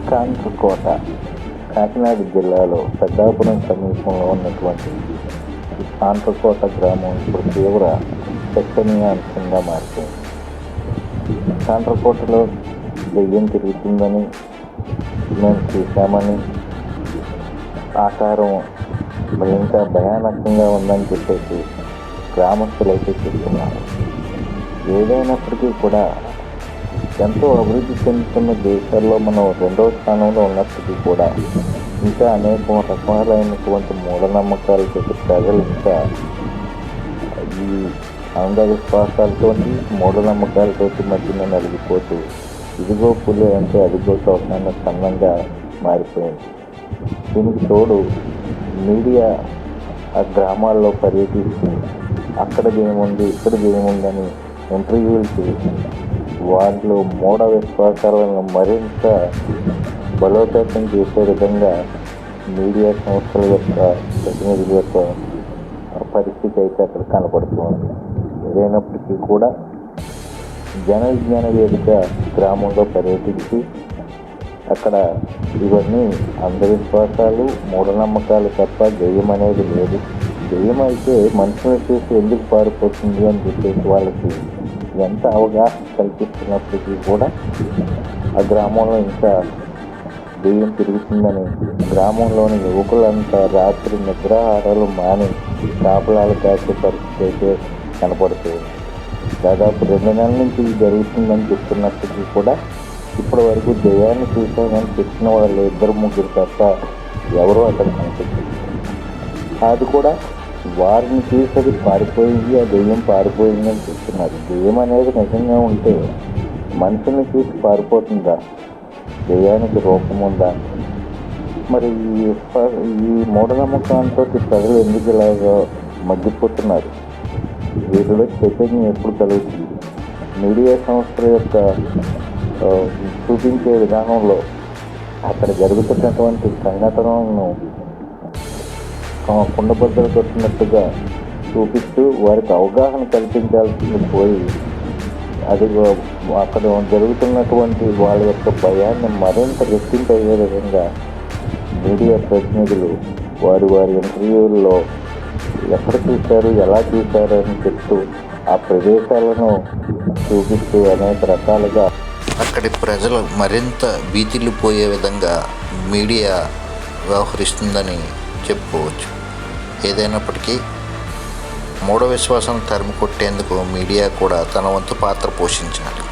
కాండ్రకోట కాకినాడ జిల్లాలో పెద్దాపురం సమీపంలో ఉన్నటువంటి ఈ కాండ్రకోట గ్రామం ఇప్పుడు తీవ్ర చర్చనీయాంశంగా మారిపోయింది. కాండ్రకోటలో దెయ్యం తిరుగుతుందని మేము చూసామని, ఆకారం ఇంకా భయానకంగా ఉందని చెప్పేసి గ్రామస్తులైతే చెప్తున్నారు. ఏదైనప్పటికీ కూడా ఎంతో అభివృద్ధి చెందుతున్న దేశాల్లో మనం 2వ స్థానంలో ఉన్నప్పటికీ కూడా ఇంకా అనేక రకాలైనటువంటి మూఢనమ్మకాలతో ప్రజలు ఇంకా ఈ అంధవిశ్వాసాలతో మూఢనమ్మకాలతో మధ్యన నలిగిపోతూ ఇదిగో పులి అంటే అదిగో తోటన్న సన్నంగా మారిపోయింది. దీనికి తోడు మీడియా ఆ గ్రామాల్లో పర్యటిస్తూ అక్కడది ఏముంది ఇక్కడది ఏముందని ఇంటర్వ్యూలు చేసి వాటిలో మూఢ విశ్వాసాలను మరింత బలోపేతం చేసే విధంగా మీడియా సంస్థల యొక్క ప్రతినిధుల యొక్క పరిస్థితి అయితే అక్కడ కనపడుతుంది. ఏదైనప్పటికీ కూడా జన విజ్ఞాన వేదిక గ్రామంలో పర్యటించి అక్కడ ఇవన్నీ అంధవిశ్వాసాలు మూఢనమ్మకాలు తప్ప దెయ్యం అనేది లేదు, దెయ్యం అయితే మనుషులు చూసి ఎందుకు పారిపోతుంది అని చెప్పేసి వాళ్ళకి ఎంత అవగాహన కల్పిస్తున్నప్పటికీ కూడా ఆ గ్రామంలో ఇంకా దెయ్యం తిరుగుతుందని గ్రామంలోని యువకులంతా రాత్రి నిద్రాహారాలు మాని కాపలాలు కాసే పరిస్థితి అయితే కనపడుతుంది. దాదాపు 2 నెలల నుంచి ఇది జరుగుతుందని చెప్తున్నప్పటికీ కూడా ఇప్పటి వరకు దెయ్యాన్ని చూశామని చెప్పిన వాళ్ళు 2-3 తప్ప ఎవరూ అక్కడ కనిపించారు. అది కూడా వారిని చూసి అది పారిపోయింది, ఆ దెయ్యం పారిపోయింది అని చెప్తున్నారు. దెయ్యం అనేది నిజంగా ఉంటే మనుషుల్ని చూసి పారిపోతుందా? దెయ్యానికి రూపం ఉందా? మరి ఈ మూఢనమ్మకంతో ప్రజలు ఎందుకు ఇలాగా మగ్గిపోతున్నారు? వీటిలో చైతన్యం ఎప్పుడు కలుగుతుంది? మీడియా సంస్థల యొక్క చూపించే విధానంలో అక్కడ జరుగుతున్నటువంటి సంఘటనలను కుండబద్దలు కొట్టినట్టుగా చూపిస్తూ వారికి అవగాహన కల్పించాల్సింది పోయి అది అక్కడ జరుగుతున్నటువంటి వాళ్ళ యొక్క భయాన్ని మరింత రెట్టింపయ్యే విధంగా మీడియా ప్రతినిధులు వారి ఇంటర్వ్యూల్లో ఎక్కడ చూశారు, ఎలా చూశారు అని చెప్తూ ఆ ప్రదేశాలను చూపిస్తూ అనేక రకాలుగా అక్కడి ప్రజలు మరింత భీతిల్లిపోయే విధంగా మీడియా వ్యవహరిస్తుందని చెప్పుకోవచ్చు. ఏదైనప్పటికీ మూఢ విశ్వాసం తరిమి కొట్టేందుకు మీడియా కూడా తన వంతు పాత్ర పోషించాలి.